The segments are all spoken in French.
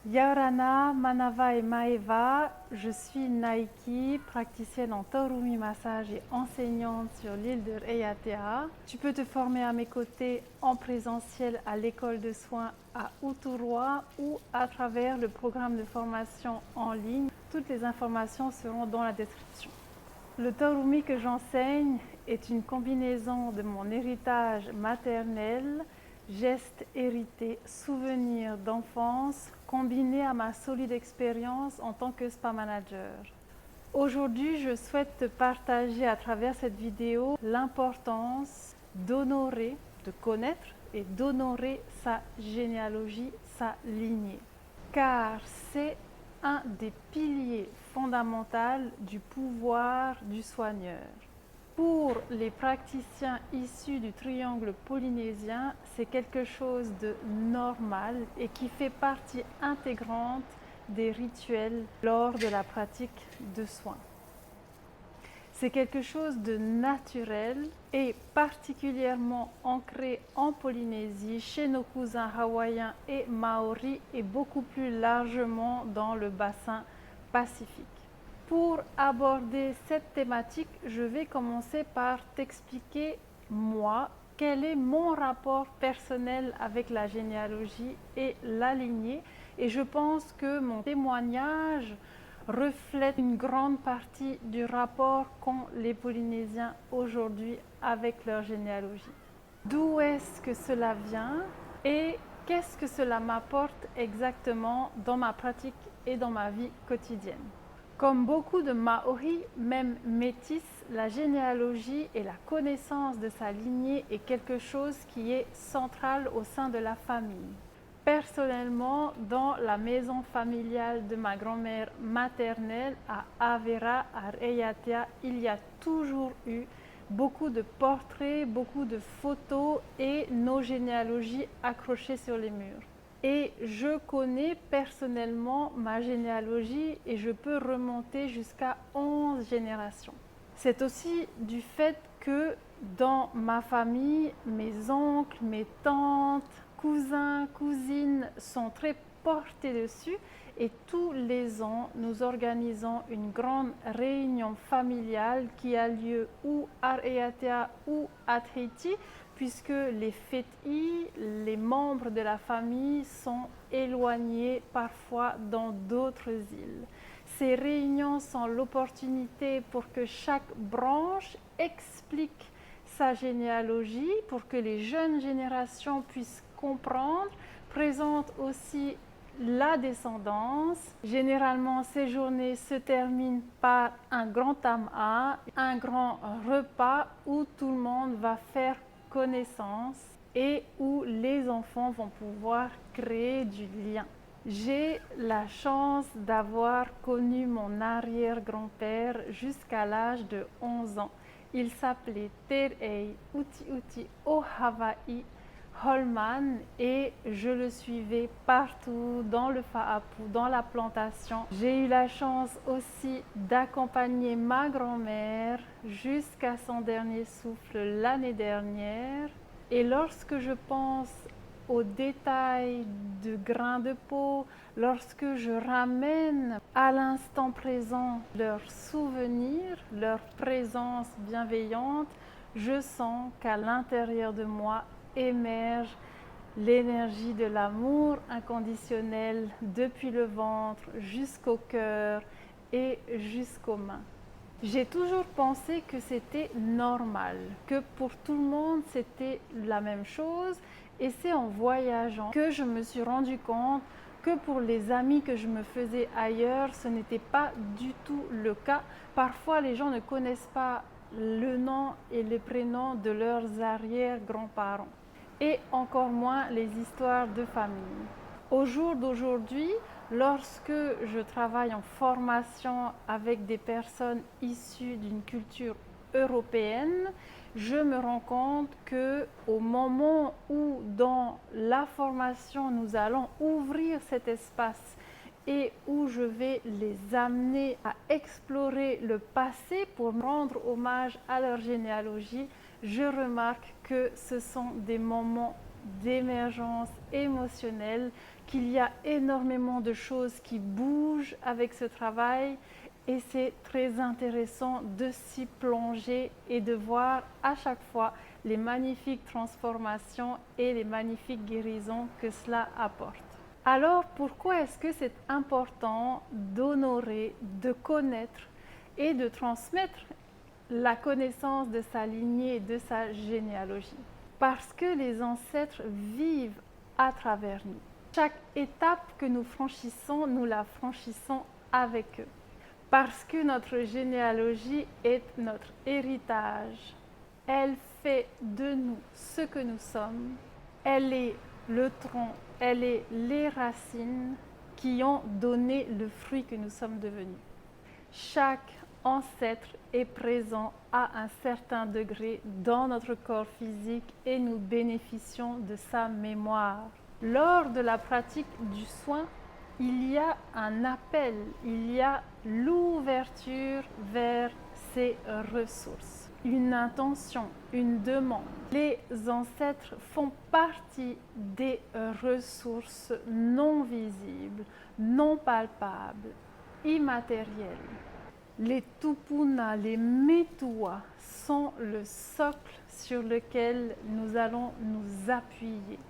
Yaorana, Manava et Maeva, je suis Naiki, praticienne en Taurumi Massage et enseignante sur l'île de Raiatea. Tu peux te former à mes côtés en présentiel à l'école de soins à Uturua ou à travers le programme de formation en ligne. Toutes les informations seront dans la description. Le Taurumi que j'enseigne est une combinaison de mon héritage maternel, gestes hérités, souvenirs d'enfance, combinés à ma solide expérience en tant que spa manager. Aujourd'hui, je souhaite te partager à travers cette vidéo l'importance d'honorer, de connaître et d'honorer sa généalogie, sa lignée. Car c'est un des piliers fondamentaux du pouvoir du soigneur. Pour les praticiens issus du triangle polynésien, c'est quelque chose de normal et qui fait partie intégrante des rituels lors de la pratique de soins. C'est quelque chose de naturel et particulièrement ancré en Polynésie, chez nos cousins hawaïens et maoris et beaucoup plus largement dans le bassin pacifique. Pour aborder cette thématique, je vais commencer par t'expliquer, moi, quel est mon rapport personnel avec la généalogie et la lignée. Et je pense que mon témoignage reflète une grande partie du rapport qu'ont les Polynésiens aujourd'hui avec leur généalogie. D'où est-ce que cela vient et qu'est-ce que cela m'apporte exactement dans ma pratique et dans ma vie quotidienne? Comme beaucoup de Maoris, même métis, la généalogie et la connaissance de sa lignée est quelque chose qui est central au sein de la famille. Personnellement, dans la maison familiale de ma grand-mère maternelle à Avera, à Raiatea, il y a toujours eu beaucoup de portraits, beaucoup de photos et nos généalogies accrochées sur les murs. Et je connais personnellement ma généalogie et je peux remonter jusqu'à 11 générations. C'est aussi du fait que dans ma famille, mes oncles, mes tantes, cousins, cousines sont très portés dessus et tous les ans, nous organisons une grande réunion familiale qui a lieu ou à Raiatea ou à Tahiti, puisque les fétis, les membres de la famille sont éloignés parfois dans d'autres îles. Ces réunions sont l'opportunité pour que chaque branche explique sa généalogie, pour que les jeunes générations puissent comprendre, présente aussi la descendance. Généralement, ces journées se terminent par un grand tama, un grand repas où tout le monde va faire connaissance et où les enfants vont pouvoir créer du lien. J'ai la chance d'avoir connu mon arrière-grand-père jusqu'à l'âge de 11 ans. Il s'appelait Terei Uti Uti au Hawaii Holman et je le suivais partout dans le Fa'apu, dans la plantation. J'ai eu la chance aussi d'accompagner ma grand-mère jusqu'à son dernier souffle l'année dernière. Et lorsque je pense aux détails de grains de peau, lorsque je ramène à l'instant présent leurs souvenirs, leur présence bienveillante, je sens qu'à l'intérieur de moi émerge l'énergie de l'amour inconditionnel depuis le ventre jusqu'au cœur et jusqu'aux mains. J'ai toujours pensé que c'était normal, que pour tout le monde c'était la même chose et c'est en voyageant que je me suis rendu compte que pour les amis que je me faisais ailleurs, ce n'était pas du tout le cas. Parfois les gens ne connaissent pas le nom et les prénoms de leurs arrière-grands-parents et encore moins les histoires de famille. Au jour d'aujourd'hui, lorsque je travaille en formation avec des personnes issues d'une culture européenne, je me rends compte que au moment où dans la formation nous allons ouvrir cet espace et où je vais les amener à explorer le passé pour rendre hommage à leur généalogie, je remarque que ce sont des moments d'émergence émotionnelle qu'il y a énormément de choses qui bougent avec ce travail et c'est très intéressant de s'y plonger et de voir à chaque fois les magnifiques transformations et les magnifiques guérisons que cela apporte. Alors pourquoi est-ce que c'est important d'honorer, de connaître et de transmettre la connaissance de sa lignée et de sa généalogie? Parce que les ancêtres vivent à travers nous. Chaque étape que nous franchissons, nous la franchissons avec eux. Parce que notre généalogie est notre héritage. Elle fait de nous ce que nous sommes. Elle est le tronc, elle est les racines qui ont donné le fruit que nous sommes devenus. Chaque ancêtre est présent à un certain degré dans notre corps physique et nous bénéficions de sa mémoire. Lors de la pratique du soin, il y a un appel, il y a l'ouverture vers ces ressources, une intention, une demande. Les ancêtres font partie des ressources non visibles, non palpables, immatérielles. Les tupuna, les metua sont le socle sur lequel nous allons nous appuyer.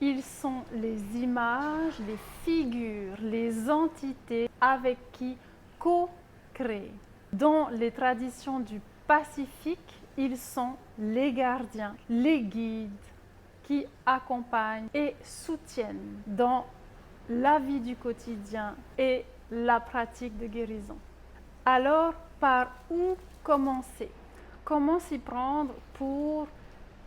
Ils sont les images, les figures, les entités avec qui co-créer. Dans les traditions du Pacifique, ils sont les gardiens, les guides qui accompagnent et soutiennent dans la vie du quotidien et la pratique de guérison. Alors, par où commencer? Comment s'y prendre pour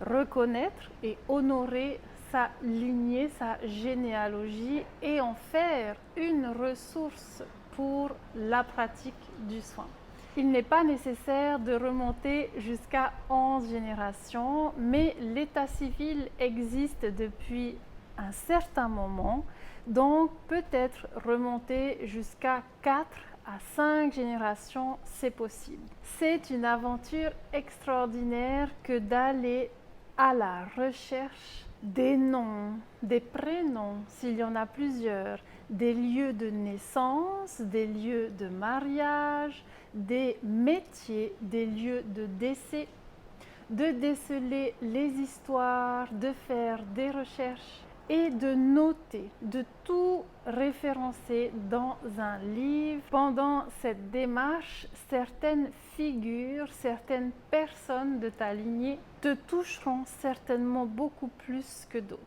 reconnaître et honorer sa lignée, sa généalogie et en faire une ressource pour la pratique du soin? Il n'est pas nécessaire de remonter jusqu'à 11 générations, mais l'état civil existe depuis un certain moment, donc peut-être remonter jusqu'à 4 à 5 générations, c'est possible. C'est une aventure extraordinaire que d'aller à la recherche des noms, des prénoms, s'il y en a plusieurs, des lieux de naissance, des lieux de mariage, des métiers, des lieux de décès, de déceler les histoires, de faire des recherches et de noter, de tout référencer dans un livre. Pendant cette démarche, certaines figures, certaines personnes de ta lignée te toucheront certainement beaucoup plus que d'autres.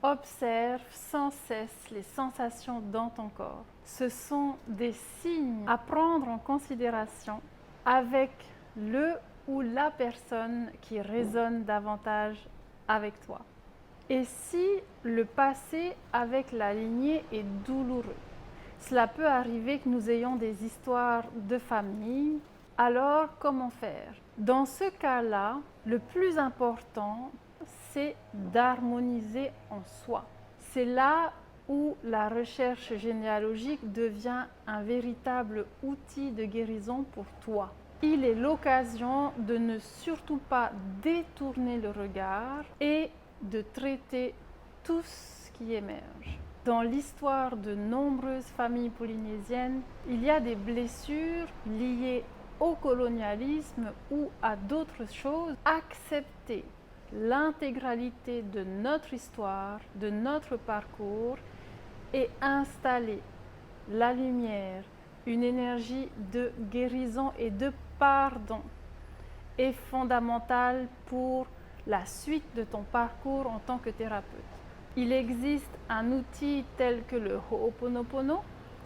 Observe sans cesse les sensations dans ton corps. Ce sont des signes à prendre en considération avec le ou la personne qui résonne davantage avec toi. Et si le passé avec la lignée est douloureux, cela peut arriver que nous ayons des histoires de famille, alors comment faire? Dans ce cas-là, le plus important, c'est d'harmoniser en soi. C'est là où la recherche généalogique devient un véritable outil de guérison pour toi. Il est l'occasion de ne surtout pas détourner le regard et de traiter tout ce qui émerge. Dans l'histoire de nombreuses familles polynésiennes, il y a des blessures liées au colonialisme ou à d'autres choses. Accepter l'intégralité de notre histoire, de notre parcours et installer la lumière, une énergie de guérison et de pardon est fondamentale pour la suite de ton parcours en tant que thérapeute. Il existe un outil tel que le Ho'oponopono.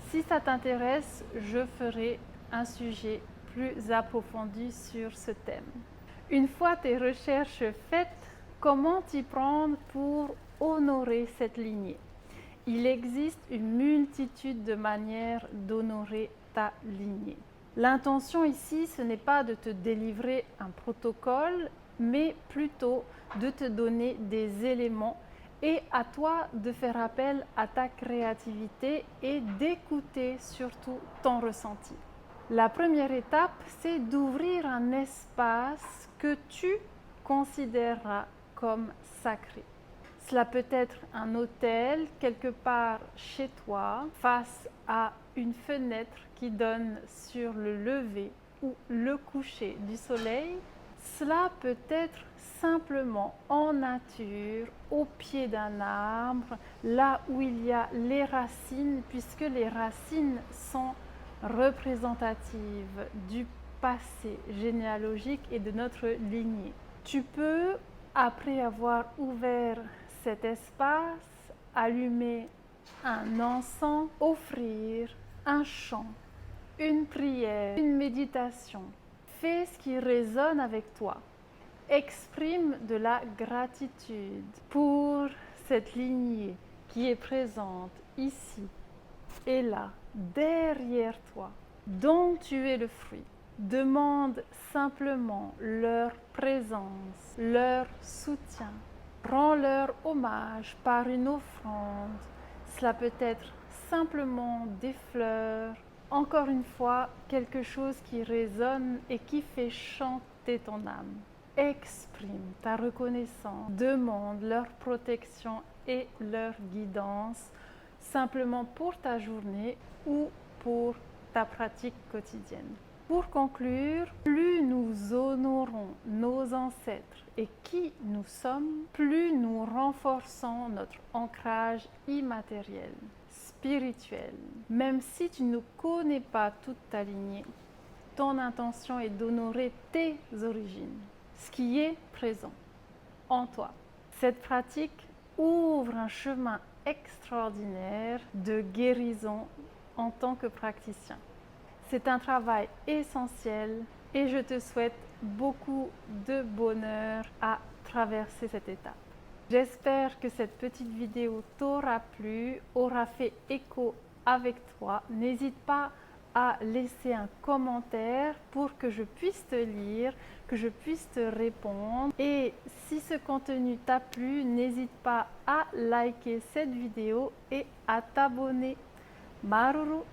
Si ça t'intéresse, je ferai un sujet plus approfondi sur ce thème. Une fois tes recherches faites, comment t'y prendre pour honorer cette lignée? Il existe une multitude de manières d'honorer ta lignée. L'intention ici, ce n'est pas de te délivrer un protocole, mais plutôt de te donner des éléments et à toi de faire appel à ta créativité et d'écouter surtout ton ressenti. La première étape, c'est d'ouvrir un espace que tu considéreras comme sacré. Cela peut être un hôtel quelque part chez toi, face à une fenêtre qui donne sur le lever ou le coucher du soleil. Cela peut être simplement en nature, au pied d'un arbre, là où il y a les racines, puisque les racines sont représentatives du passé généalogique et de notre lignée. Tu peux, après avoir ouvert cet espace, allumer un encens, offrir un chant, une prière, une méditation. Fais ce qui résonne avec toi. Exprime de la gratitude pour cette lignée qui est présente ici et là, derrière toi, dont tu es le fruit. Demande simplement leur présence, leur soutien. Rends-leur hommage par une offrande. Cela peut être simplement des fleurs. Encore une fois, quelque chose qui résonne et qui fait chanter ton âme. Exprime ta reconnaissance. Demande leur protection et leur guidance, simplement pour ta journée ou pour ta pratique quotidienne. Pour conclure, plus nous honorons nos ancêtres et qui nous sommes, plus nous renforçons notre ancrage immatériel, spirituel. Même si tu ne connais pas toute ta lignée, ton intention est d'honorer tes origines, ce qui est présent en toi. Cette pratique ouvre un chemin extraordinaire de guérison en tant que praticien. C'est un travail essentiel et je te souhaite beaucoup de bonheur à traverser cette étape. J'espère que cette petite vidéo t'aura plu, aura fait écho avec toi. N'hésite pas à laisser un commentaire pour que je puisse te lire, que je puisse te répondre. Et si ce contenu t'a plu, n'hésite pas à liker cette vidéo et à t'abonner. Maruru!